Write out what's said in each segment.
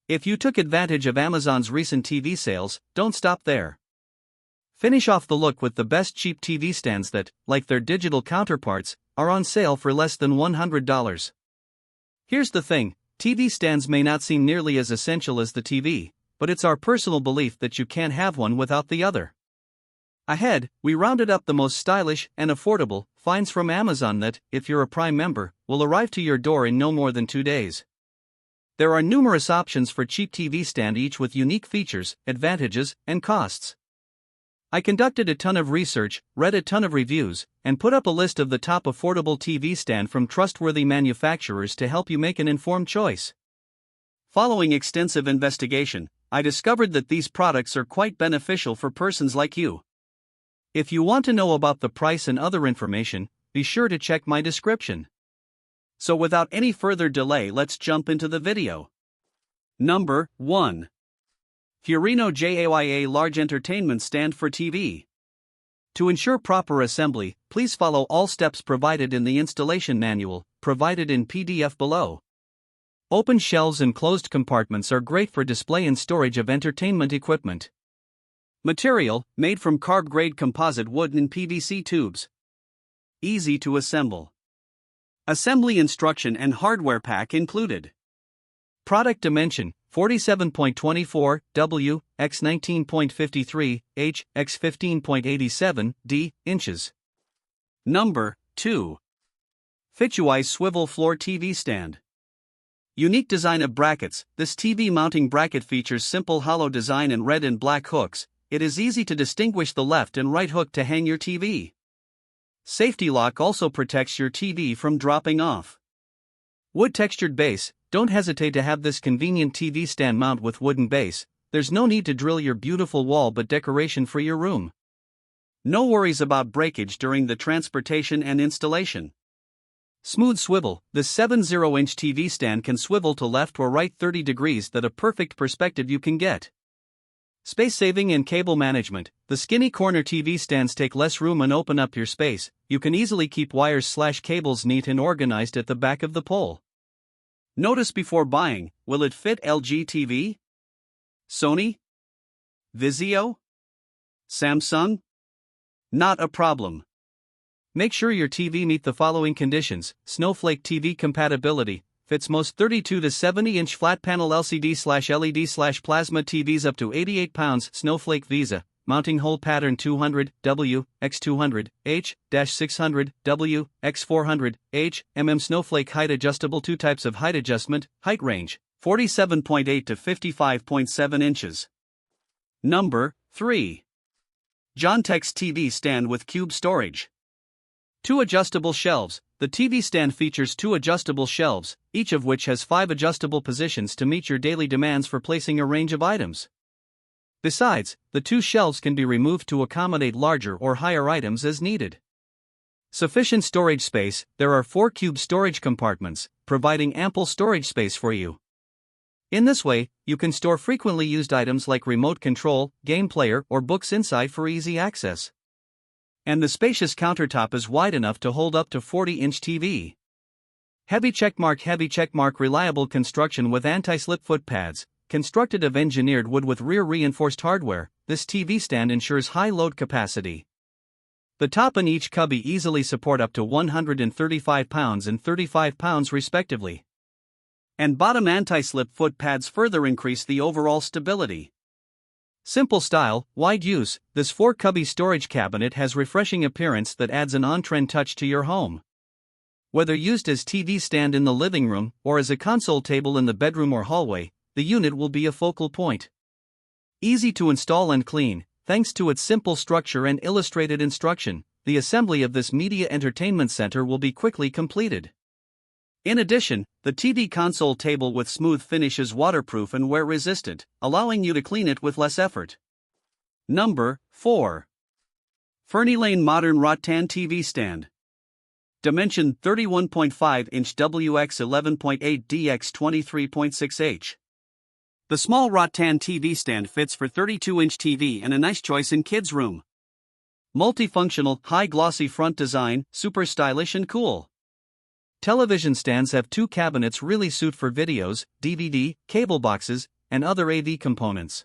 If you took advantage of Amazon's recent TV sales, don't stop there. Finish off the look with the best cheap TV stands that, like their digital counterparts, are on sale for less than $100. Here's the thing, TV stands may not seem nearly as essential as the TV, but it's our personal belief that you can't have one without the other. Ahead, we rounded up the most stylish and affordable finds from Amazon that, if you're a Prime member, will arrive to your door in no more than 2 days. There are numerous options for cheap TV stand, each with unique features, advantages, and costs. I conducted a ton of research, read a ton of reviews, and put up a list of the top affordable TV stand from trustworthy manufacturers to help you make an informed choice. Following extensive investigation, I discovered that these products are quite beneficial for persons like you. If you want to know about the price and other information, be sure to check my description. So without any further delay, let's jump into the video. Number 1. Furinno JAYA Large Entertainment Stand for TV. To ensure proper assembly, please follow all steps provided in the installation manual, provided in PDF below. Open shelves and closed compartments are great for display and storage of entertainment equipment. Material, made from carb-grade composite wood and PVC tubes. Easy to assemble. Assembly instruction and hardware pack included. Product dimension, 47.24 W x 19.53 H x 15.87 D inches. Number 2. FITUEYES Swivel Floor TV Stand. Unique design of brackets. This TV mounting bracket features simple hollow design and red and black hooks. It is easy to distinguish the left and right hook to hang your TV. Safety lock also protects your TV from dropping off. Wood textured base. Don't hesitate to have this convenient TV stand mount with wooden base. There's no need to drill your beautiful wall but decoration for your room. No worries about breakage during the transportation and installation. Smooth swivel. This 7.0-inch TV stand can swivel to left or right 30 degrees. That's a perfect perspective you can get. Space saving and cable management. The skinny corner TV stands take less room and open up your space. You can easily keep wires/cables neat and organized at the back of the pole. Notice before buying, will it fit LG TV? Sony? Vizio? Samsung? Not a problem. Make sure your TV meet the following conditions: Snowflake TV compatibility, fits most 32 to 70-inch flat panel LCD/LED/plasma TVs up to 88 pounds. Snowflake Visa, mounting hole pattern 200 W x 200 H-600 W x 400 H Snowflake height adjustable. 2 types of height adjustment. Height range 47.8 to 55.7 inches. Number 3. Giantex TV stand with cube storage. 2 adjustable shelves. The TV stand features 2 adjustable shelves, each of which has 5 adjustable positions to meet your daily demands for placing a range of items. Besides, the 2 shelves can be removed to accommodate larger or higher items as needed. Sufficient storage space. There are 4 cube storage compartments, providing ample storage space for you. In this way, you can store frequently used items like remote control, game player, or books inside for easy access. And the spacious countertop is wide enough to hold up to 40-inch TV. Heavy checkmark reliable construction with anti-slip foot pads, constructed of engineered wood with rear reinforced hardware. This TV stand ensures high load capacity. The top and each cubby easily support up to 135 pounds and 35 pounds respectively. And bottom anti-slip foot pads further increase the overall stability. Simple style, wide use. This 4-cubby storage cabinet has refreshing appearance that adds an on-trend touch to your home. Whether used as TV stand in the living room or as a console table in the bedroom or hallway, the unit will be a focal point. Easy to install and clean, thanks to its simple structure and illustrated instruction. The assembly of this media entertainment center will be quickly completed. In addition, the TV console table with smooth finish is waterproof and wear-resistant, allowing you to clean it with less effort. Number 4. Furnnylane Modern Rattan TV Stand. Dimension 31.5-inch WX 11.8 DX 23.6 H. The small Rattan TV stand fits for 32-inch TV and a nice choice in kids' room. Multifunctional, high-glossy front design, super stylish and cool. Television stands have 2 cabinets really suit for videos, DVD, cable boxes, and other AV components.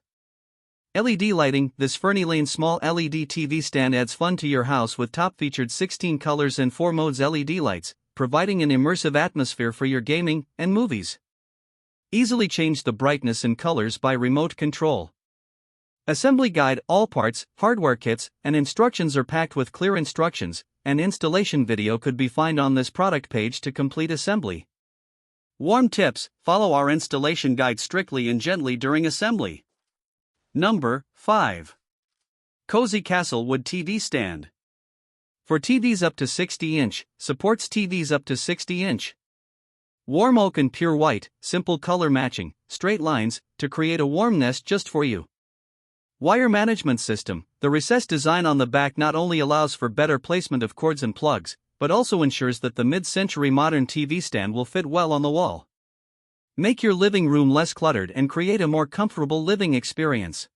LED lighting. This Furnnylane small LED TV stand adds fun to your house with top-featured 16 colors and 4 modes LED lights, providing an immersive atmosphere for your gaming and movies. Easily change the brightness and colors by remote control. Assembly guide. All parts, hardware kits, and instructions are packed with clear instructions. An installation video could be found on this product page to complete assembly. Warm tips. Follow our installation guide strictly and gently during assembly. Number 5. Cozy Castle Wood TV Stand. For TVs up to 60-inch, supports TVs up to 60-inch. Warm oak and pure white, simple color matching, straight lines, to create a warm nest just for you. Wire management system. The recessed design on the back not only allows for better placement of cords and plugs, but also ensures that the mid-century modern TV stand will fit well on the wall. Make your living room less cluttered and create a more comfortable living experience.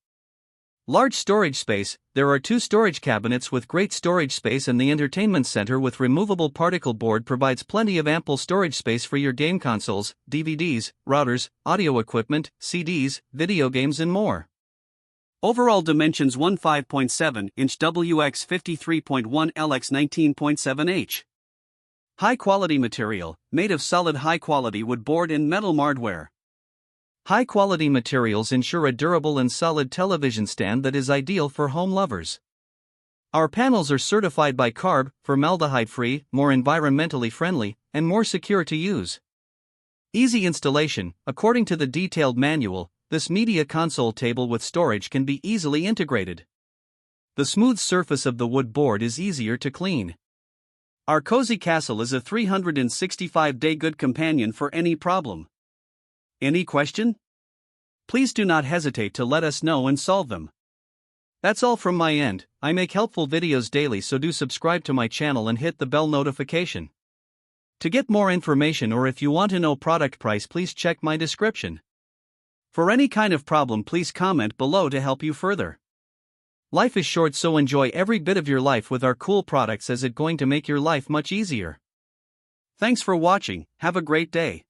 Large storage space. There are 2 storage cabinets with great storage space, and the entertainment center with removable particle board provides plenty of ample storage space for your game consoles, DVDs, routers, audio equipment, CDs, video games and more. Overall dimensions 15.7-inch WX 53.1 LX 19.7H. High quality material, made of solid high quality wood board and metal hardware. High quality materials ensure a durable and solid television stand that is ideal for home lovers. Our panels are certified by CARB, formaldehyde free, more environmentally friendly, and more secure to use. Easy installation. According to the detailed manual, this media console table with storage can be easily integrated. The smooth surface of the wood board is easier to clean. Our Cozy Castle is a 365-day good companion for any problem. Any question? Please do not hesitate to let us know and solve them. That's all from my end. I make helpful videos daily, so do subscribe to my channel and hit the bell notification. To get more information, or if you want to know product price, please check my description. For any kind of problem, please comment below to help you further. Life is short, so enjoy every bit of your life with our cool products, as it's going to make your life much easier. Thanks for watching. Have a great day.